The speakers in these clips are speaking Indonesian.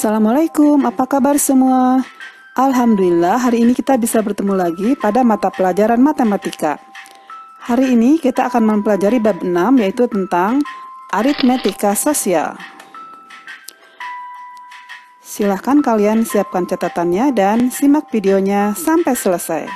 Assalamualaikum, apa kabar semua? Alhamdulillah, hari ini kita bisa bertemu lagi pada mata pelajaran matematika. Hari ini kita akan mempelajari bab 6, yaitu tentang aritmetika sosial. Silahkan kalian siapkan catatannya dan simak videonya sampai selesai.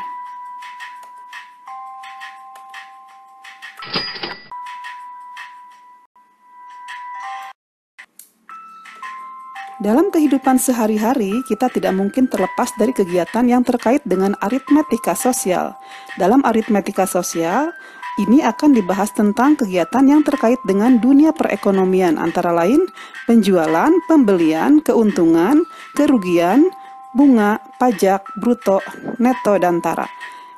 Dalam kehidupan sehari-hari, kita tidak mungkin terlepas dari kegiatan yang terkait dengan aritmetika sosial. Dalam aritmetika sosial, ini akan dibahas tentang kegiatan yang terkait dengan dunia perekonomian, antara lain penjualan, pembelian, keuntungan, kerugian, bunga, pajak, bruto, neto, dan tara.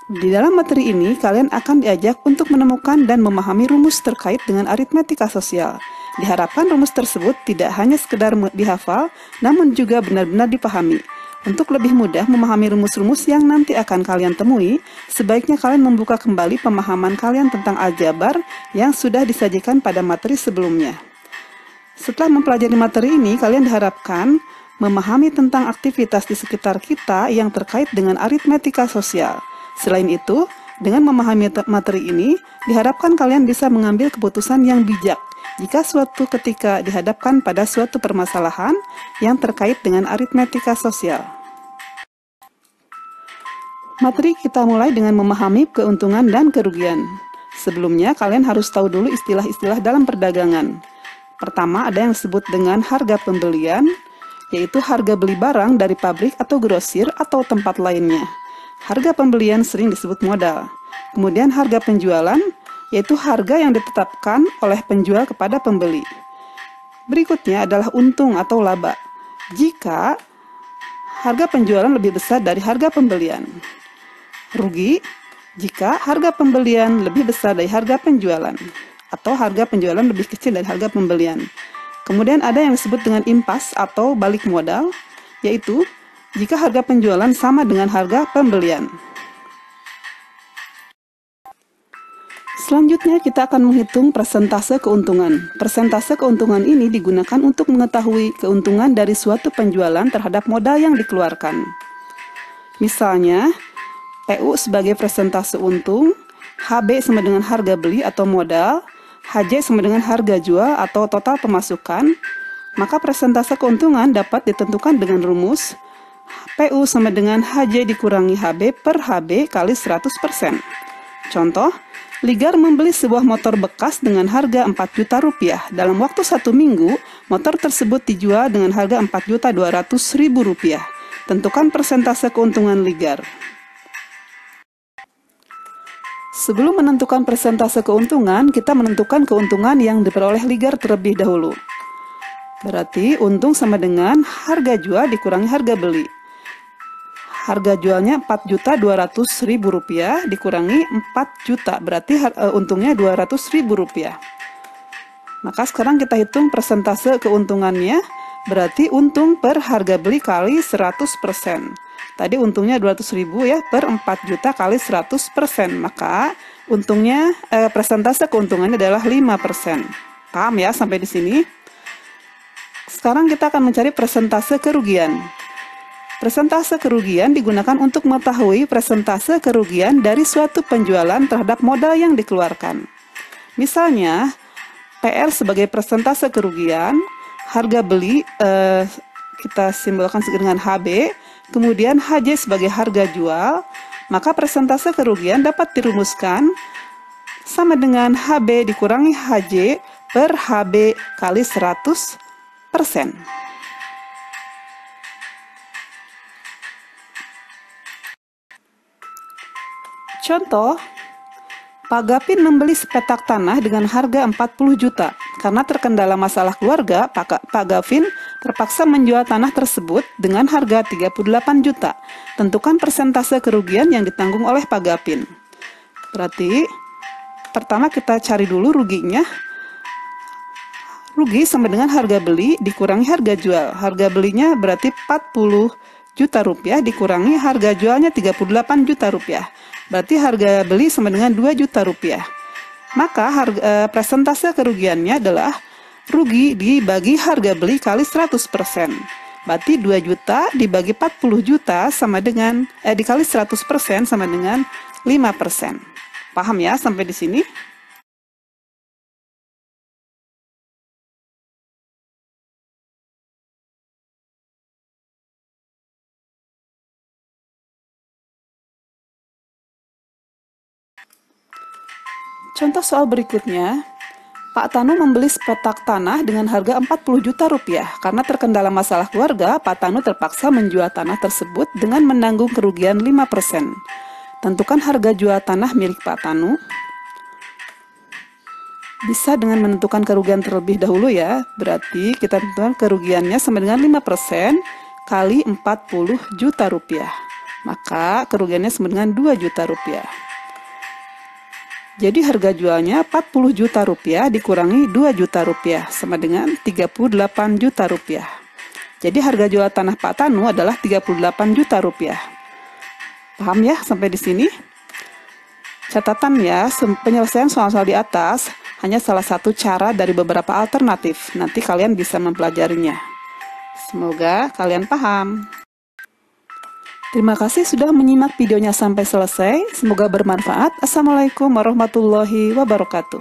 Di dalam materi ini, kalian akan diajak untuk menemukan dan memahami rumus terkait dengan aritmetika sosial. Diharapkan rumus tersebut tidak hanya sekedar dihafal, namun juga benar-benar dipahami. Untuk lebih mudah memahami rumus-rumus yang nanti akan kalian temui, sebaiknya kalian membuka kembali pemahaman kalian tentang aljabar yang sudah disajikan pada materi sebelumnya. Setelah mempelajari materi ini, kalian diharapkan memahami tentang aktivitas di sekitar kita yang terkait dengan aritmetika sosial. Selain itu, dengan memahami materi ini, diharapkan kalian bisa mengambil keputusan yang bijak jika suatu ketika dihadapkan pada suatu permasalahan yang terkait dengan aritmetika sosial. Materi kita mulai dengan memahami keuntungan dan kerugian. Sebelumnya, kalian harus tahu dulu istilah-istilah dalam perdagangan. Pertama, ada yang disebut dengan harga pembelian, yaitu harga beli barang dari pabrik atau grosir atau tempat lainnya. Harga pembelian sering disebut modal. Kemudian harga penjualan, yaitu harga yang ditetapkan oleh penjual kepada pembeli. Berikutnya adalah untung atau laba, jika harga penjualan lebih besar dari harga pembelian. Rugi, jika harga pembelian lebih besar dari harga penjualan, atau harga penjualan lebih kecil dari harga pembelian. Kemudian ada yang disebut dengan impas atau balik modal, yaitu jika harga penjualan sama dengan harga pembelian. Selanjutnya kita akan menghitung persentase keuntungan. Persentase keuntungan ini digunakan untuk mengetahui keuntungan dari suatu penjualan terhadap modal yang dikeluarkan. Misalnya, PU sebagai persentase untung, HB sama dengan harga beli atau modal, HJ sama dengan harga jual atau total pemasukan, maka persentase keuntungan dapat ditentukan dengan rumus PU sama dengan HJ dikurangi HB per HB kali 100%. Contoh, Ligar membeli sebuah motor bekas dengan harga 4 juta rupiah. Dalam waktu 1 minggu, motor tersebut dijual dengan harga 4.200.000 rupiah. Tentukan persentase keuntungan Ligar. Sebelum menentukan persentase keuntungan, kita menentukan keuntungan yang diperoleh Ligar terlebih dahulu. Berarti untung sama dengan harga jual dikurangi harga beli. Harga jualnya 4.200.000 rupiah dikurangi 4 juta, berarti untungnya 200.000 rupiah. Maka sekarang kita hitung persentase keuntungannya, berarti untung per harga beli kali 100%. Tadi untungnya 200.000 ya, per 4 juta kali 100%. Maka untungnya persentase keuntungannya adalah 5%. Paham ya sampai di sini? Sekarang kita akan mencari persentase kerugian. Persentase kerugian digunakan untuk mengetahui persentase kerugian dari suatu penjualan terhadap modal yang dikeluarkan. Misalnya, PR sebagai persentase kerugian, harga beli kita simbolkan dengan HB, kemudian HJ sebagai harga jual, maka persentase kerugian dapat dirumuskan sama dengan HB dikurangi HJ per HB kali 100%. Contoh, Pak Gavin membeli sepetak tanah dengan harga 40 juta. Karena terkendala masalah keluarga, Pak Gavin terpaksa menjual tanah tersebut dengan harga 38 juta. Tentukan persentase kerugian yang ditanggung oleh Pak Gavin. Berarti, pertama kita cari dulu ruginya. Rugi sama dengan harga beli dikurangi harga jual. Harga belinya berarti 40 juta rupiah dikurangi harga jualnya 38 juta rupiah. Berarti harga beli sama dengan 2 juta rupiah. Maka persentase kerugiannya adalah rugi dibagi harga beli kali 100%. Berarti 2 juta dibagi 40 juta sama dengan, dikali 100% sama dengan 5%. Paham ya sampai di sini? Contoh soal berikutnya, Pak Tanu membeli sepetak tanah dengan harga 40 juta rupiah. Karena terkendala masalah keluarga, Pak Tanu terpaksa menjual tanah tersebut dengan menanggung kerugian 5%. Tentukan harga jual tanah milik Pak Tanu. Bisa dengan menentukan kerugian terlebih dahulu ya. Berarti kita tentukan kerugiannya sama dengan 5% kali 40 juta rupiah. Maka kerugiannya sama dengan 2 juta rupiah. Jadi harga jualnya 40 juta rupiah dikurangi 2 juta rupiah sama dengan 38 juta rupiah. Jadi harga jual tanah Pak Tanu adalah 38 juta rupiah. Paham ya sampai di sini? Catatan ya, penyelesaian soal-soal di atas hanya salah satu cara dari beberapa alternatif. Nanti kalian bisa mempelajarinya. Semoga kalian paham. Terima kasih sudah menyimak videonya sampai selesai. Semoga bermanfaat. Assalamualaikum warahmatullahi wabarakatuh.